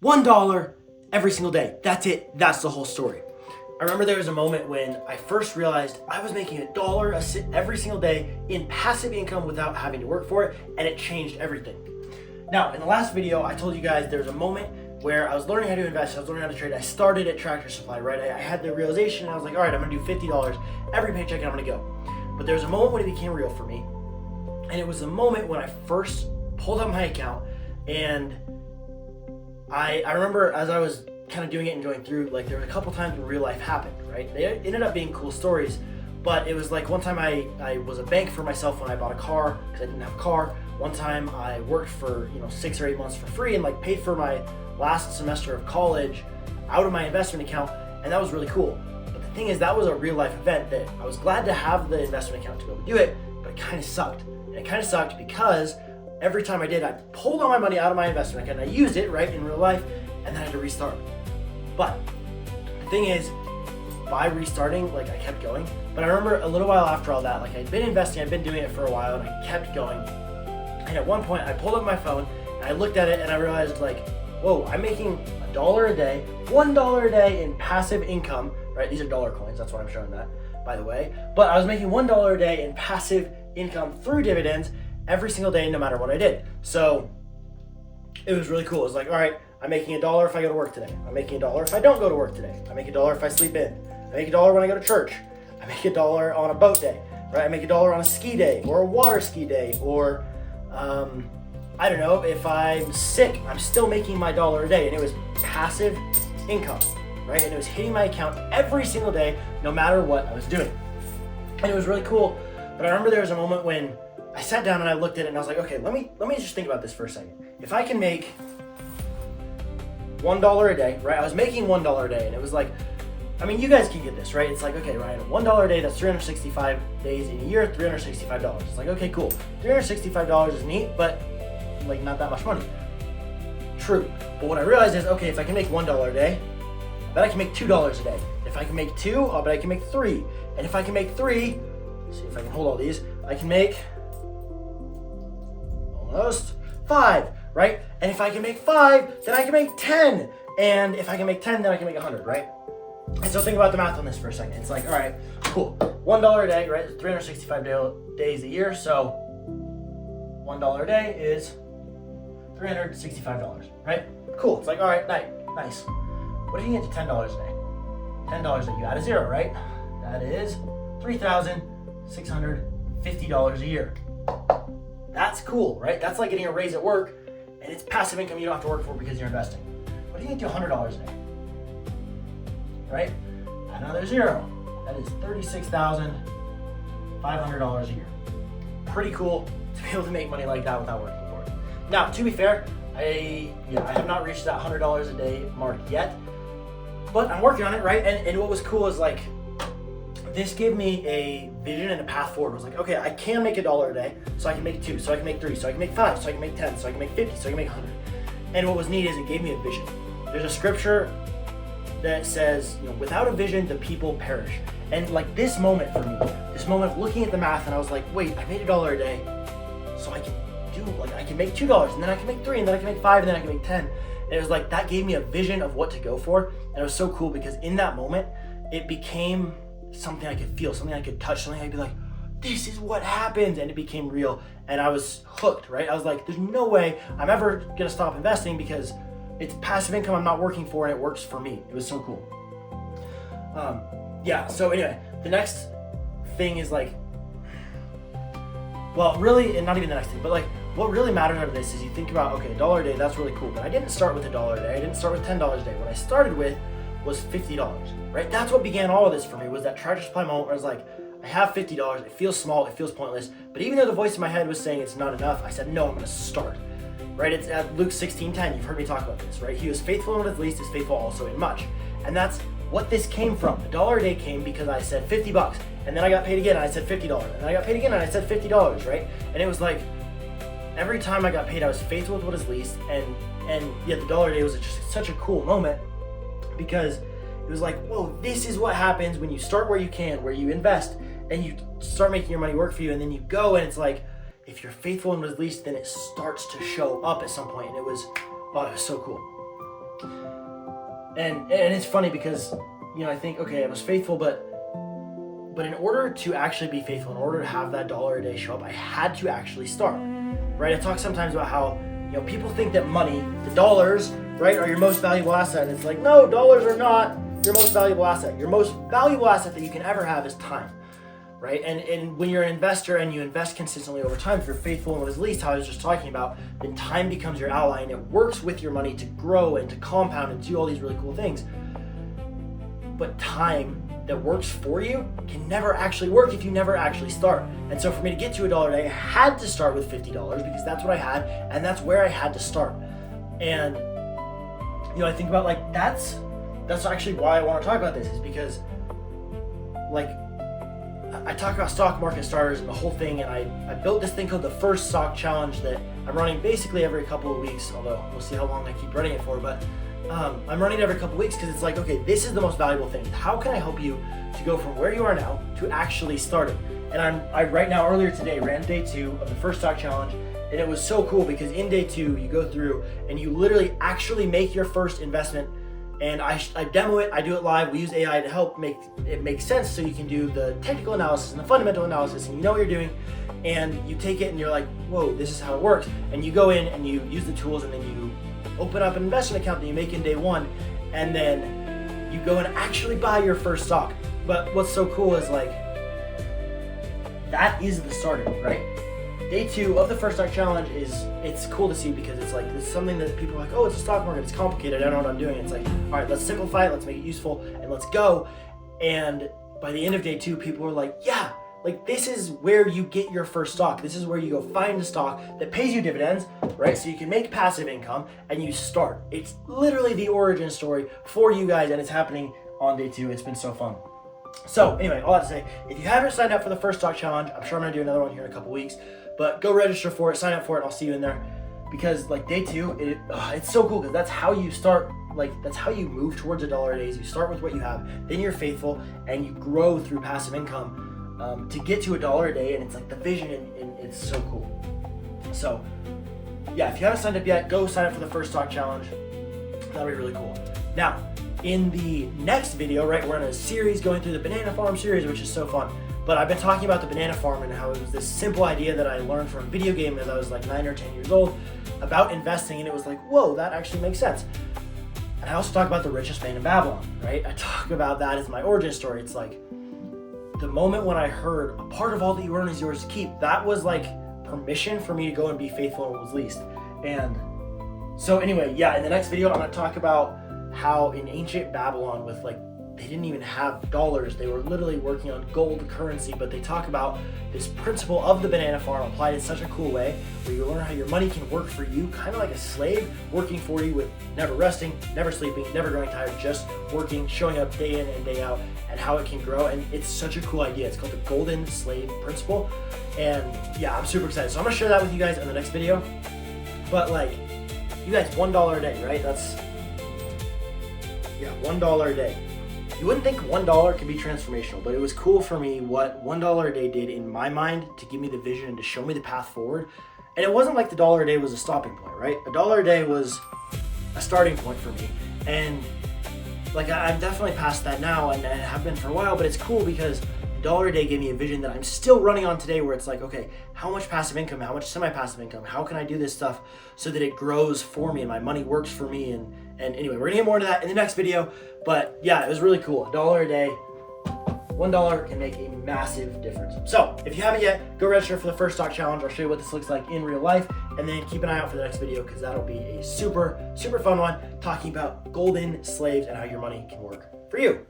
$1 every single day. That's it. That's the whole story. I remember there was a moment when I first realized I was making $1 every single day in passive income without having to work for it, and it changed everything. Now, in the last video, I told you guys there was a moment where I was learning how to invest, I was learning how to trade. I started at Tractor Supply, right? I had the realization, and I was like, all right, I'm gonna do $50 every paycheck, and I'm gonna go. But there was a moment when it became real for me, and it was the moment when I first pulled out my account, and I remember as I was kind of doing it and going through, like there were a couple times when real life happened, right? They ended up being cool stories, but it was like one time I was a bank for myself when I bought a car because I didn't have a car. One time I worked for 6 or 8 months for free and like paid for my last semester of college out of my investment account, and that was really cool. But the thing is, that was a real life event that I was glad to have the investment account to be able to do it, but it kind of sucked. And it kind of sucked because every time I did, I pulled all my money out of my investment account and I used it, right, in real life, and then I had to restart. But the thing is, by restarting, like I kept going. But I remember a little while after all that, like I'd been investing, I'd been doing it for a while, and I kept going. And at one point, I pulled up my phone and I looked at it and I realized, like, whoa, I'm making $1 a day, $1 a day in passive income, right? These are dollar coins, that's why I'm showing that, by the way. But I was making $1 a day in passive income through dividends every single day, no matter what I did. So it was really cool. It was like, all right, I'm making $1 if I go to work today. I'm making $1 if I don't go to work today. I make $1 if I sleep in. I make $1 when I go to church. I make $1 on a boat day, right? I make $1 on a ski day or a water ski day, or I don't know, if I'm sick, I'm still making my $1 a day, and it was passive income, right? And it was hitting my account every single day, no matter what I was doing. And it was really cool. But I remember there was a moment when I sat down and I looked at it and I was like, okay, let me just think about this for a second. If I can make $1 a day, right? I was making $1 a day, and it was like, I mean, you guys can get this, right? It's like, okay, Ryan, $1 a day, that's 365 days in a year, $365. It's like, okay, cool. $365 is neat, but like not that much money. True. But what I realized is, okay, if I can make $1 a day, I bet I can make $2 a day. If I can make 2, I bet I can make 3. And if I can make 3, let's see if I can hold all these, I can make almost 5, right? And if I can make 5, then I can make 10. And if I can make 10, then I can make 100, right? And so think about the math on this for a second. It's like, all right, cool. $1 a day, right? 365 days a year. So $1 a day is $365, right? Cool. It's like, all right, nice. What if you get to $10 a day? $10 a day, you add a 0, right? That is $3,650 a year. That's cool, right? That's like getting a raise at work, and it's passive income you don't have to work for because you're investing. What if you get to $100 a day? Right? Add another 0. That is $36,500 a year. Pretty cool to be able to make money like that without working for it. Now, to be fair, I have not reached that $100 a day mark yet, but I'm working on it, right? And what was cool is like, this gave me a vision and a path forward. It was like, okay, I can make $1 a day, so I can make 2, so I can make 3, so I can make 5, so I can make 10, so I can make 50, so I can make 100. And what was neat is it gave me a vision. There's a scripture that says, without a vision, the people perish. And like this moment for me, this moment of looking at the math, and I was like, wait, I made $1 a day, so I can I can make $2, and then I can make 3, and then I can make 5, and then I can make 10. And it was like, that gave me a vision of what to go for. And it was so cool because in that moment, it became something I could feel, something I could touch, something I'd be like, this is what happens. And it became real. And I was hooked, right? I was like, there's no way I'm ever gonna stop investing because it's passive income I'm not working for, and it works for me. It was so cool. So anyway, the next thing is like, well, really, and not even the next thing, but like, what really matters out of this is you think about, okay, $1 a day, that's really cool, but I didn't start with $1 a day, I didn't start with $10 a day. What I started with was $50, right? That's what began all of this for me, was that Tractor Supply moment where I was like, I have $50, it feels small, it feels pointless, but even though the voice in my head was saying it's not enough, I said, no, I'm gonna start, right? It's at Luke 16:10, you've heard me talk about this, right? He who is faithful in what is least is faithful also in much. And that's what this came from. The $1 a day came because I said $50, and then I got paid again, and I said $50, and then I got paid again, and I said $50, right? And it was like, every time I got paid, I was faithful with what is least, and yeah, the $1 a day was just such a cool moment because it was like, whoa, this is what happens when you start where you can, where you invest, and you start making your money work for you, and then you go, and it's like, if you're faithful in what is least, then it starts to show up at some point, and it was so cool. And it's funny because, I think, okay, I was faithful, but in order to actually be faithful, in order to have that dollar a day show up, I had to actually start, right? I talk sometimes about how, people think that money, the dollars, right, are your most valuable asset. And it's like, no, dollars are not your most valuable asset. Your most valuable asset that you can ever have is time, right? And when you're an investor and you invest consistently over time, if you're faithful and at least how I was just talking about, then time becomes your ally and it works with your money to grow and to compound and do all these really cool things. But time that works for you can never actually work if you never actually start. And so for me to get to $1 a day, I had to start with $50 because that's what I had and that's where I had to start. And I think about like that's actually why I want to talk about this, is because like I talk about stock market starters and the whole thing, and I built this thing called the First Stock Challenge that I'm running basically every couple of weeks, although we'll see how long I keep running it for, but I'm running it every couple of weeks because it's like, okay, this is the most valuable thing. How can I help you to go from where you are now to actually starting? And I right now, earlier today, ran day 2 of the First Stock Challenge, and it was so cool because in day 2, you go through and you literally actually make your first investment. And I demo it, I do it live. We use AI to help make it make sense so you can do the technical analysis and the fundamental analysis and you know what you're doing. And you take it and you're like, whoa, this is how it works. And you go in and you use the tools and then you open up an investment account that you make in day 1. And then you go and actually buy your first stock. But what's so cool is like, that is the starting, right? Day 2 of the First Stock Challenge it's cool to see because it's like, this is something that people are like, oh, it's a stock market, it's complicated, I don't know what I'm doing. It's like, all right, let's simplify it, let's make it useful, and let's go. And by the end of day 2, people are like, yeah, like this is where you get your first stock. This is where you go find a stock that pays you dividends, right? So you can make passive income and you start. It's literally the origin story for you guys, and it's happening on day 2. It's been so fun. So anyway, all that to say, if you haven't signed up for the First Stock Challenge, I'm sure I'm gonna do another one here in a couple weeks, but go register for it, sign up for it, I'll see you in there. Because like day 2, it's so cool because that's how you start, like that's how you move towards $1 a day. You start with what you have, then you're faithful, and you grow through passive income to get to $1 a day, and it's like the vision, and it's so cool. So yeah, if you haven't signed up yet, go sign up for the First Stock Challenge. That'll be really cool. Now, in the next video, right, we're in a series going through the Banana Farm series, which is so fun. But I've been talking about the banana farm and how it was this simple idea that I learned from a video game as I was like 9 or 10 years old about investing, and it was like, whoa, that actually makes sense. And I also talk about the richest man in Babylon, right? I talk about that as my origin story. It's like the moment when I heard a part of all that you earn is yours to keep, that was like permission for me to go and be faithful and was least. And so anyway, yeah, in the next video, I'm gonna talk about how in ancient Babylon with like, they didn't even have dollars. They were literally working on gold currency, but they talk about this principle of the banana farm applied in such a cool way where you learn how your money can work for you, kind of like a slave working for you with never resting, never sleeping, never growing tired, just working, showing up day in and day out, and how it can grow. And it's such a cool idea. It's called the golden slave principle. And yeah, I'm super excited. So I'm gonna share that with you guys in the next video. But like, you guys, $1 a day, right? That's, yeah, $1 a day. You wouldn't think $1 could be transformational, but it was cool for me what $1 a day did in my mind to give me the vision and to show me the path forward. And it wasn't like the $1 a day was a stopping point, right? $1 a day was a starting point for me. And like, I'm definitely past that now and have been for a while, but it's cool because $1 a day gave me a vision that I'm still running on today, where it's like, okay, how much passive income, how much semi-passive income, how can I do this stuff so that it grows for me and my money works for me? And anyway, we're gonna get more into that in the next video. But yeah, it was really cool. $1 a day, $1 can make a massive difference. So if you haven't yet, go register for the First Stock Challenge. I'll show you what this looks like in real life, and then keep an eye out for the next video because that'll be a super, super fun one talking about golden slaves and how your money can work for you.